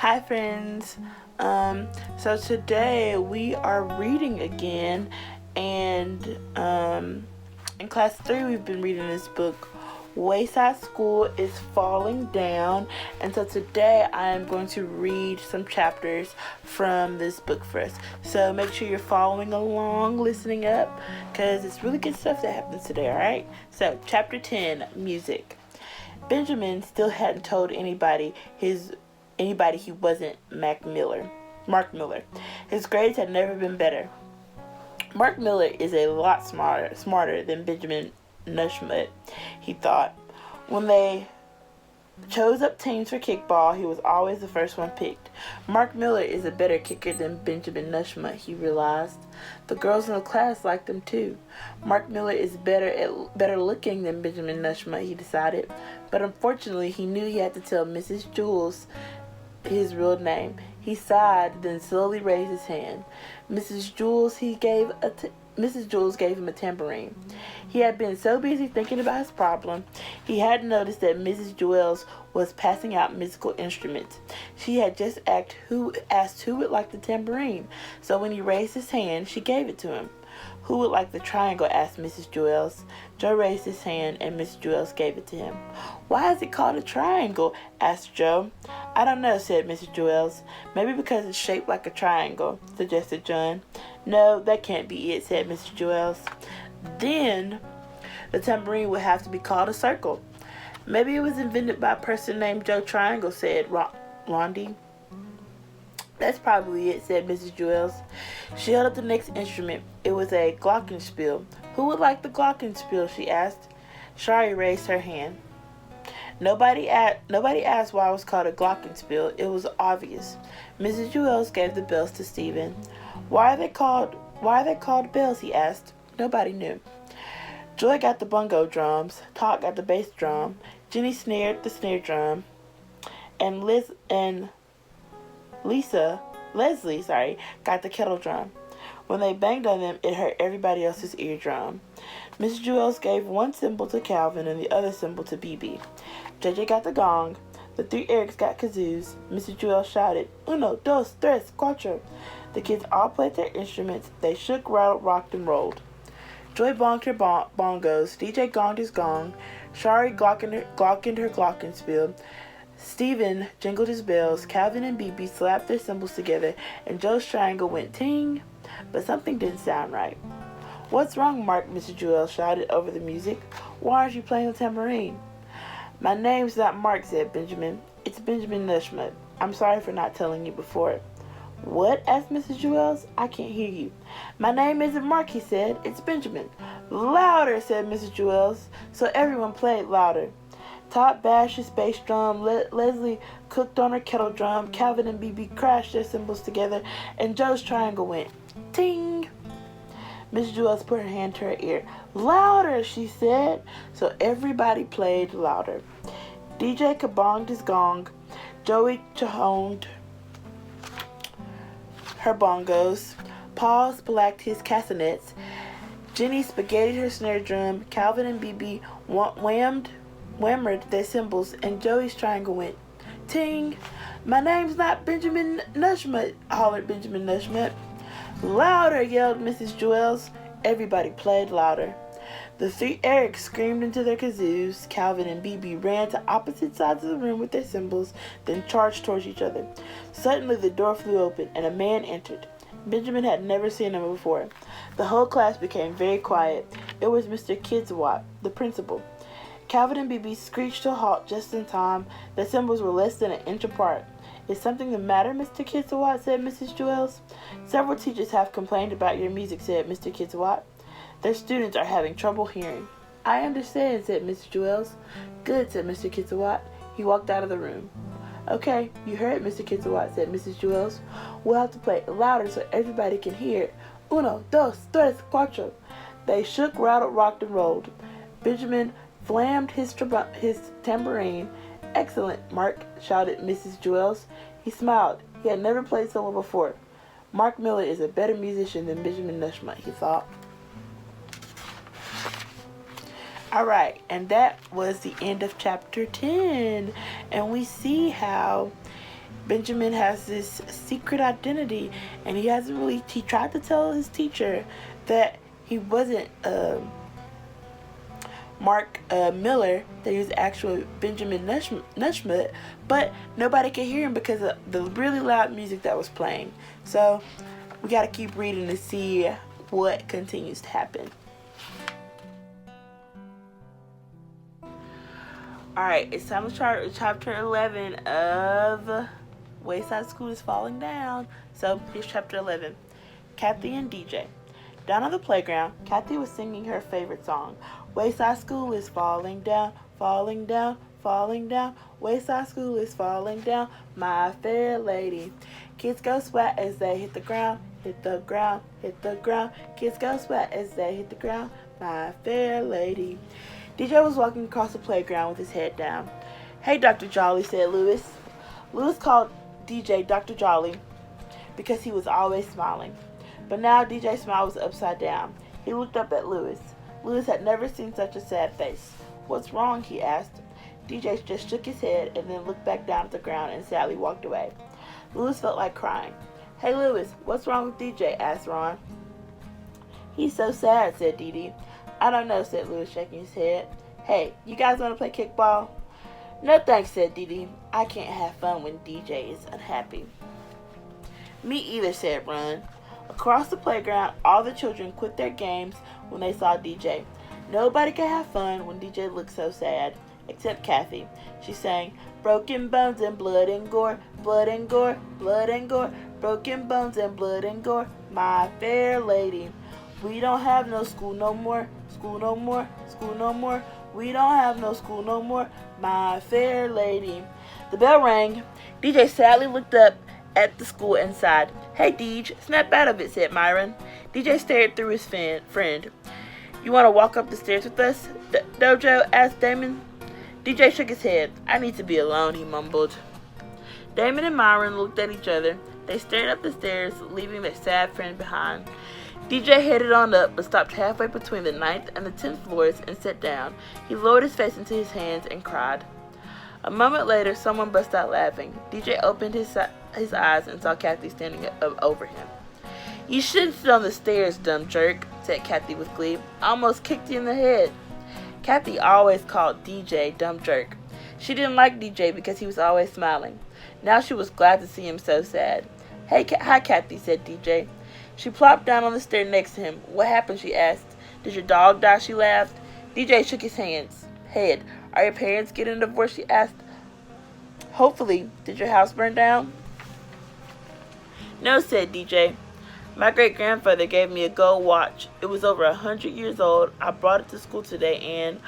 Hi, friends. So today we are reading again, and in class 3 we've been reading this book. Wayside School is Falling Down, and so today I am going to read some chapters from this book for us. So make sure you're following along, listening up, because it's really good stuff that happens today, alright? So, chapter 10, Music. Benjamin still hadn't told anybody he wasn't Mark Miller. His grades had never been better. Mark Miller is a lot smarter than Benjamin Nushmut, he thought. When they chose up teams for kickball, he was always the first one picked. Mark Miller is a better kicker than Benjamin Nushmut, he realized. The girls in the class liked him too. Mark Miller is better looking than Benjamin Nushmut, he decided. But unfortunately, he knew he had to tell Mrs. Jules his real name. He sighed, then slowly raised his hand. Mrs. Jules gave him a tambourine. He had been so busy thinking about his problem, he hadn't noticed that Mrs. Jules was passing out musical instruments. She had just asked who would like the tambourine, so when he raised his hand, she gave it to him. Who would like the triangle? Asked Mrs. Jules. Joe raised his hand, and Mrs. Jules gave it to him. Why is it called a triangle? Asked Joe. I don't know, said Mrs. Jules. Maybe because it's shaped like a triangle, suggested John. No, that can't be it, said Mrs. Jules. Then the tambourine would have to be called a circle. Maybe it was invented by a person named Joe Triangle, said Rondi. That's probably it, said Mrs. Jules. She held up the next instrument. It was a glockenspiel. Who would like the glockenspiel? She asked. Shari raised her hand. Nobody asked why it was called a glockenspiel. It was obvious. Mrs. Jules gave the bells to Stephen. Why are they called bells? He asked. Nobody knew. Joy got the bongo drums. Tot got the bass drum. Jenny snared the snare drum. And Leslie, got the kettle drum. When they banged on them, it hurt everybody else's eardrum. Mrs. Jules gave one cymbal to Calvin and the other cymbal to BB. JJ got the gong. The three Erics got kazoos. Mrs. Jules shouted, Uno, dos, tres, cuatro. The kids all played their instruments. They shook, rattled, rocked, and rolled. Joy bonged her bongos. DJ gonged his gong. Shari glockened her glockenspiel. Stephen jingled his bells. Calvin and BB slapped their cymbals together, and Joe's triangle went ting, but something didn't sound right. What's wrong, Mark? Mrs. Jules shouted over the music. Why aren't you playing the tambourine? My name's not Mark, said Benjamin. It's Benjamin Nushmut. I'm sorry for not telling you before. What? Asked Mrs. Jules. I can't hear you. My name isn't Mark, he said. It's Benjamin. Louder, said Mrs. Jules. So everyone played louder. Tot bashed his bass drum, Leslie cooked on her kettle drum, Calvin and BB crashed their cymbals together, and Joe's triangle went ting. Mrs. Jules put her hand to her ear. Louder, she said. So everybody played louder. DJ kabonged his gong. Joey chahoned her bongos. Paul splacked his castanets. Jenny spaghettied her snare drum. Calvin and BB whammered their cymbals, and Joey's triangle went ting. My name's not Benjamin Nushmut, hollered Benjamin Nushmut. Louder, yelled Mrs. Jules. Everybody played louder. The three Erics screamed into their kazoos. Calvin and BB ran to opposite sides of the room with their cymbals, then charged towards each other. Suddenly the door flew open, and a man entered. Benjamin had never seen him before. The whole class became very quiet. It was Mr. Kidswatt, the principal. Calvin and BB screeched to a halt just in time. Their cymbals were less than an inch apart. Is something the matter, Mr. Kidswatt? Said Mrs. Jules. Several teachers have complained about your music, said Mr. Kidswatt. Their students are having trouble hearing. I understand, said Mrs. Jules. Good, said Mr. Kidswatt. He walked out of the room. Okay, you heard, Mr. Kidswatt, said Mrs. Jules. We'll have to play it louder so everybody can hear it. Uno, dos, tres, cuatro. They shook, rattled, rocked, and rolled. Benjamin flammed his tambourine. Excellent, Mark, shouted Mrs. Jules. He smiled. He had never played solo before. Mark Miller is a better musician than Benjamin Nushmut, he thought. Alright, and that was the end of chapter 10. And we see how Benjamin has this secret identity, and he tried to tell his teacher that he wasn't Mark Miller, that he was actually Benjamin Nushmut, but nobody could hear him because of the really loud music that was playing. So we got to keep reading to see what continues to happen. Alright, it's time to start chapter 11 of Wayside School is Falling Down. So here's chapter 11. Kathy and DJ. Down on the playground, Kathy was singing her favorite song. Wayside School is falling down, falling down, falling down. Wayside School is falling down, my fair lady. Kids go sweat as they hit the ground, hit the ground, hit the ground. Kids go sweat as they hit the ground, my fair lady. DJ was walking across the playground with his head down. Hey, Dr. Jolly, said Lewis. Lewis called DJ Dr. Jolly because he was always smiling. But now DJ's smile was upside down. He looked up at Lewis. Lewis had never seen such a sad face. What's wrong? He asked. DJ just shook his head and then looked back down at the ground and sadly walked away. Lewis felt like crying. Hey, Lewis, what's wrong with DJ? Asked Ron. He's so sad, said Dee Dee. I don't know, said Lewis, shaking his head. Hey, you guys want to play kickball? No thanks, said Dee Dee. I can't have fun when DJ is unhappy. Me either, said Ron. Across the playground, all the children quit their games when they saw DJ. Nobody could have fun when DJ looked so sad, except Kathy. She sang, broken bones and blood and gore, blood and gore, blood and gore, broken bones and blood and gore, my fair lady. We don't have no school no more, school no more, school no more. We don't have no school no more, my fair lady. The bell rang. DJ sadly looked up at the school and sighed. Hey, Deej, snap out of it, said Myron. DJ stared through his friend. You want to walk up the stairs with us, Dojo? Asked Damon. DJ shook his head. I need to be alone, he mumbled. Damon and Myron looked at each other. They stared up the stairs, leaving their sad friend behind. DJ headed on up, but stopped halfway between the 9th and the 10th floors and sat down. He lowered his face into his hands and cried. A moment later, someone burst out laughing. DJ opened his eyes and saw Kathy standing over him. You shouldn't sit on the stairs, dumb jerk, said Kathy with glee. I almost kicked you in the head. Kathy always called DJ dumb jerk. She didn't like DJ because he was always smiling. Now she was glad to see him so sad. Hey, hi, Kathy, said DJ. She plopped down on the stair next to him. What happened? She asked. Did your dog die? She laughed. DJ shook his head. Are your parents getting a divorce? She asked. Hopefully. Did your house burn down? No, said DJ. My great-grandfather gave me a gold watch. It was over 100 years old. I brought it to school today and...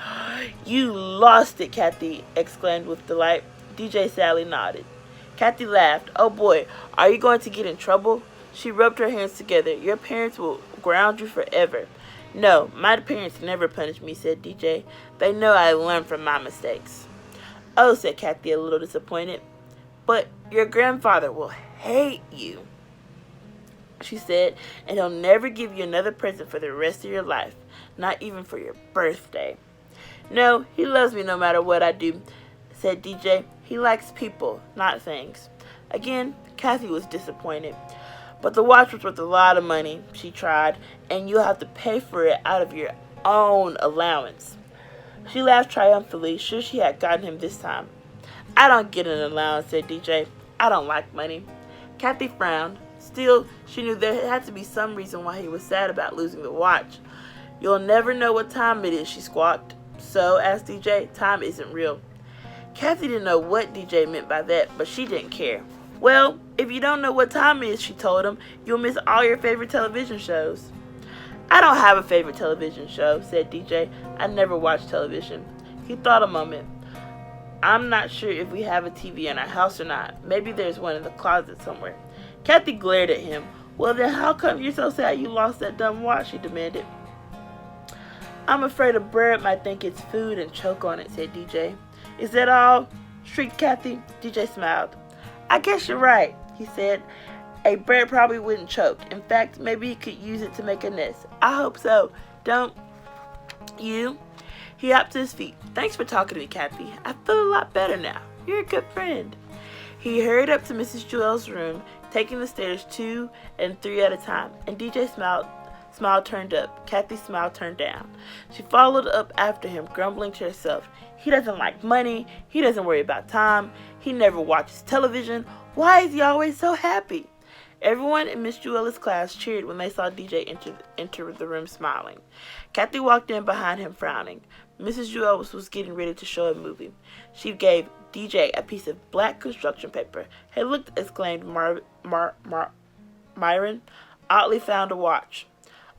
You lost it, Kathy exclaimed with delight. DJ sadly nodded. Kathy laughed. Oh boy, are you going to get in trouble? She rubbed her hands together. Your parents will ground you forever. No, my parents never punish me, said DJ. They know I learned from my mistakes. Oh, said Kathy, a little disappointed. But your grandfather will hate you, she said, and he'll never give you another present for the rest of your life, not even for your birthday. No, he loves me no matter what I do, said DJ. He likes people, not things. Again, Kathy was disappointed. But the watch was worth a lot of money, she tried, and you'll have to pay for it out of your own allowance. She laughed triumphantly, sure she had gotten him this time. I don't get an allowance, said DJ. I don't like money. Kathy frowned. Still, she knew there had to be some reason why he was sad about losing the watch. You'll never know what time it is, she squawked. So, asked DJ, time isn't real. Kathy didn't know what DJ meant by that, but she didn't care. Well, if you don't know what time it is, she told him, you'll miss all your favorite television shows. I don't have a favorite television show, said DJ. I never watch television. He thought a moment. I'm not sure if we have a TV in our house or not. Maybe there's one in the closet somewhere. Kathy glared at him. Well, then how come you're so sad you lost that dumb watch, she demanded. I'm afraid a bird might think it's food and choke on it, said DJ. Is that all? Shrieked Kathy. DJ smiled. I guess you're right, he said. A bird probably wouldn't choke. In fact, maybe he could use it to make a nest. I hope so. Don't you? He hopped to his feet. Thanks for talking to me, Kathy. I feel a lot better now. You're a good friend. He hurried up to Mrs. Jewell's room, taking the stairs 2 and 3 at a time, and DJ smile turned up. Kathy's smile turned down. She followed up after him, grumbling to herself. He doesn't like money. He doesn't worry about time. He never watches television. Why is he always so happy? Everyone in Miss Jewell's class cheered when they saw DJ enter the room smiling. Kathy walked in behind him frowning. Mrs. Jewell was getting ready to show a movie. She gave DJ a piece of black construction paper. Hey, look, exclaimed Myron. Otley found a watch.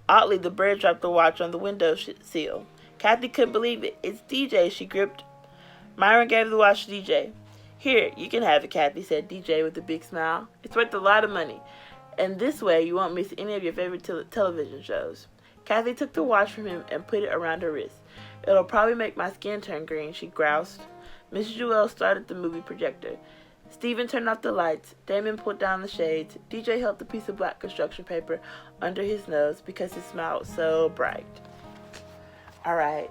Otley, the bird, dropped the watch on the window sill. Kathy couldn't believe it. It's DJ, she gripped. Myron gave the watch to DJ. Here, you can have it, Kathy, said DJ with a big smile. It's worth a lot of money. And this way, you won't miss any of your favorite television shows. Kathy took the watch from him and put it around her wrist. It'll probably make my skin turn green, she groused. Mrs. Jewell started the movie projector. Stephen turned off the lights. Damon pulled down the shades. DJ held the piece of black construction paper under his nose because his smile was so bright. Alright,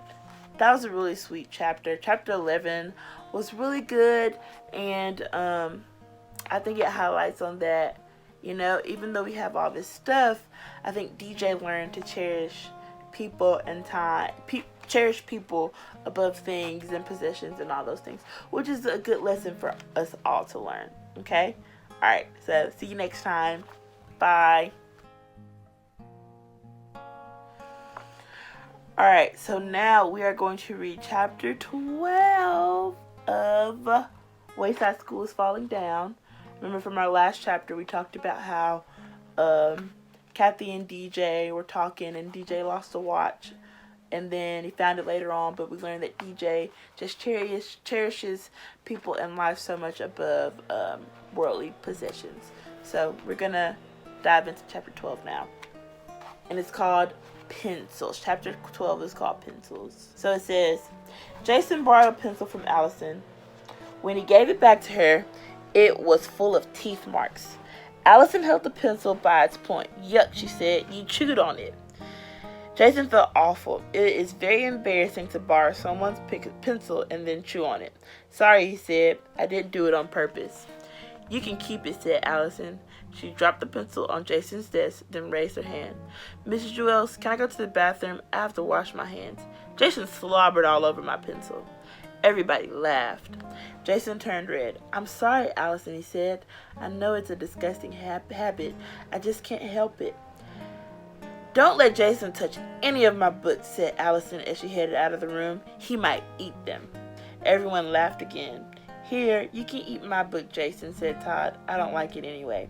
that was a really sweet chapter. Chapter 11 was really good, and I think it highlights on that, even though we have all this stuff, I think DJ learned to cherish people and time, cherish people above things and possessions and all those things, which is a good lesson for us all to learn. Okay? Alright, so see you next time. Bye. Alright, so now we are going to read chapter 12 of Wayside School is Falling Down. Remember from our last chapter we talked about how Kathy and DJ were talking and DJ lost a watch. And then he found it later on, but we learned that DJ just cherishes people in life so much above worldly possessions. So we're going to dive into chapter 12 now. And it's called Pencils. Chapter 12 is called Pencils. So it says, Jason borrowed a pencil from Allison. When he gave it back to her, it was full of teeth marks. Allison held the pencil by its point. Yuck, she said. You chewed on it. Jason felt awful. It is very embarrassing to borrow someone's pencil and then chew on it. Sorry, he said. I didn't do it on purpose. You can keep it, said Allison. She dropped the pencil on Jason's desk, then raised her hand. Mrs. Jewell, can I go to the bathroom? I have to wash my hands. Jason slobbered all over my pencil. Everybody laughed. Jason turned red. I'm sorry, Allison, he said. I know it's a disgusting habit. I just can't help it. Don't let Jason touch any of my books, said Allison as she headed out of the room. He might eat them. Everyone laughed again. Here, you can eat my book, Jason, said Todd. I don't like it anyway.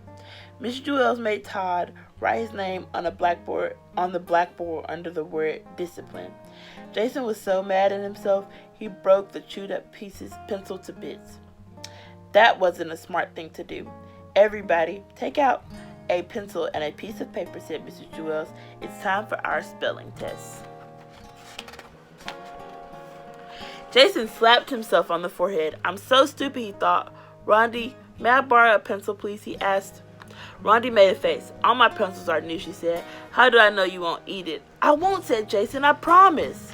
Miss Jewell made Todd write his name on the blackboard under the word discipline. Jason was so mad at himself, he broke the chewed up pencil to bits. That wasn't a smart thing to do. Everybody, take out a pencil and a piece of paper, said Mrs. Jewell. It's time for our spelling test. Jason slapped himself on the forehead. I'm so stupid, he thought. Rondi, may I borrow a pencil, please? He asked. Rondi made a face. All my pencils are new, she said. How do I know you won't eat it? I won't, said Jason. I promise.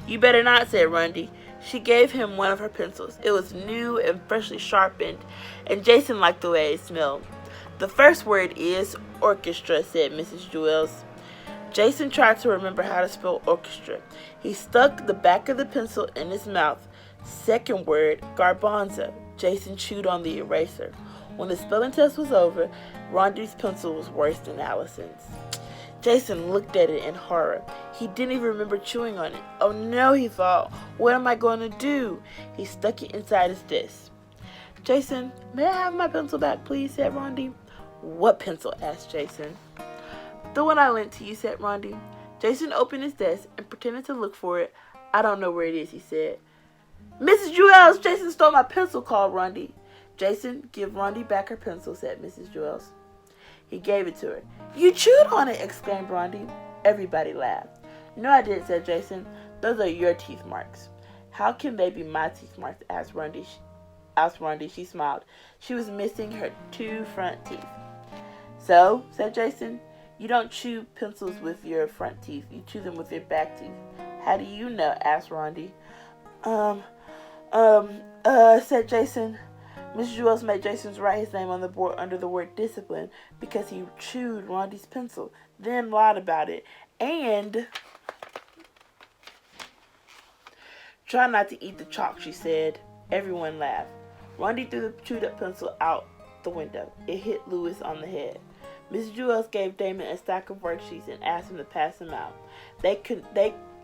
You better not, said Rondi. She gave him one of her pencils. It was new and freshly sharpened, and Jason liked the way it smelled. The first word is orchestra, said Mrs. Jewell. Jason tried to remember how to spell orchestra. He stuck the back of the pencil in his mouth. Second word, garbanzo. Jason chewed on the eraser. When the spelling test was over, Rondi's pencil was worse than Allison's. Jason looked at it in horror. He didn't even remember chewing on it. Oh no, he thought. What am I going to do? He stuck it inside his desk. Jason, may I have my pencil back, please, said Rondi. What pencil? Asked Jason. The one I lent to you, said Rondi. Jason opened his desk and pretended to look for it. I don't know where it is, he said. Mrs. Jewell, Jason stole my pencil, called Rondi. Jason, give Rondi back her pencil, said Mrs. Jewell. He gave it to her. You chewed on it, exclaimed Rondi. Everybody laughed. No, I didn't, said Jason. Those are your teeth marks. How can they be my teeth marks? Asked Rondi. She smiled. She was missing her 2 front teeth. So, said Jason, you don't chew pencils with your front teeth. You chew them with your back teeth. How do you know? Asked Rondi. Said Jason. Mrs. Jewels made Jason write his name on the board under the word discipline because he chewed Rondi's pencil, then lied about it, and try not to eat the chalk, she said. Everyone laughed. Rondi threw the chewed up pencil out the window. It hit Lewis on the head. Mrs. Jewels gave Damon a stack of worksheets and asked him to pass them out. They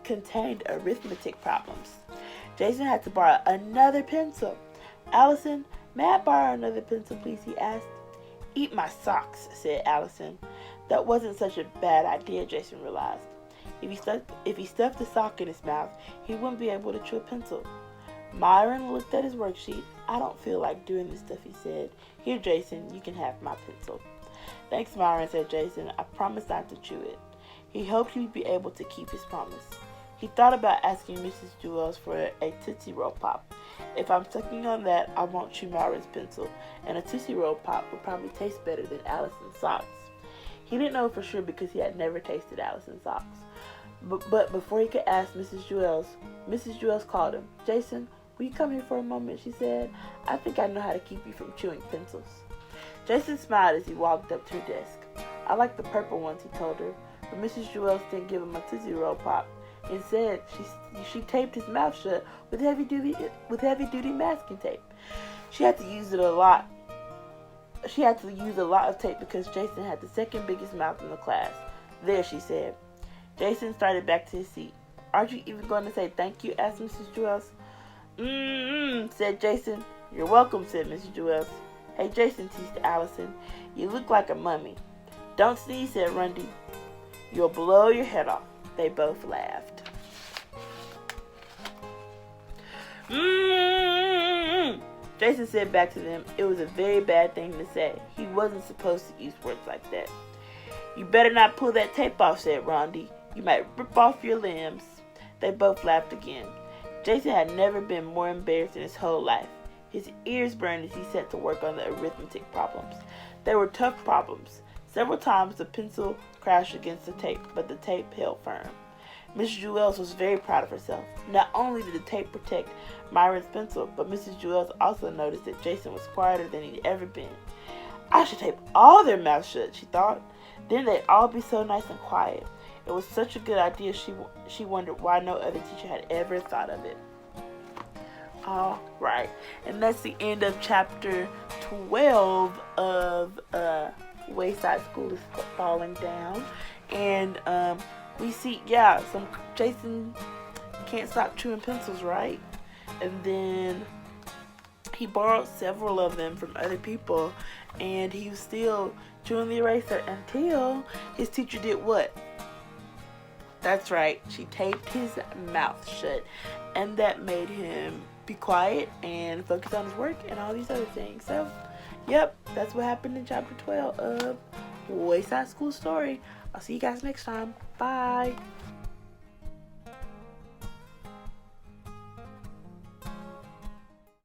contained arithmetic problems. Jason had to borrow another pencil. Allison, may I borrow another pencil, please? He asked. Eat my socks, said Allison. That wasn't such a bad idea, Jason realized. If he stuffed a sock in his mouth, he wouldn't be able to chew a pencil. Myron looked at his worksheet. I don't feel like doing this stuff, he said. Here, Jason, you can have my pencil. Thanks, Myron, said Jason. I promise not to chew it. He hoped he'd be able to keep his promise. He thought about asking Mrs. Jewels for a Tootsie Roll Pop. If I'm sucking on that, I won't chew Myron's pencil, and a Tootsie Roll Pop would probably taste better than Allison's socks. He didn't know for sure because he had never tasted Allison's socks. But before he could ask Mrs. Jewels called him. Jason, will you come here for a moment, she said. I think I know how to keep you from chewing pencils. Jason smiled as he walked up to her desk. I like the purple ones, he told her, but Mrs. Jewels didn't give him a Tootsie Roll Pop. Instead, she taped his mouth shut with heavy-duty masking tape. She had to use a lot of tape because Jason had the second biggest mouth in the class. There, she said. Jason started back to his seat. Aren't you even going to say thank you? Asked Mrs. Jewels. Said Jason. You're welcome, said Mrs. Jewels. Hey, Jason, teased Allison. You look like a mummy. Don't sneeze, said Rondi. You'll blow your head off. They both laughed. Jason said back to them, it was a very bad thing to say. He wasn't supposed to use words like that. You better not pull that tape off, said Rondi. You might rip off your limbs. They both laughed again. Jason had never been more embarrassed in his whole life. His ears burned as he set to work on the arithmetic problems. They were tough problems. Several times the pencil crashed against the tape, but the tape held firm. Mrs. Jewels was very proud of herself. Not only did the tape protect Myron's pencil, but Mrs. Jewels also noticed that Jason was quieter than he'd ever been. I should tape all their mouths shut, she thought. Then they'd all be so nice and quiet. It was such a good idea, she wondered why no other teacher had ever thought of it. All right, and that's the end of chapter 12 of Wayside School is Falling Down. And we see, some Jason can't stop chewing pencils, right? And then he borrowed several of them from other people, and he was still chewing the eraser until his teacher did what? That's right, she taped his mouth shut, and that made him be quiet and focus on his work and all these other things. So, yep, that's what happened in chapter 12 of Wayside School Story. I'll see you guys next time. Bye.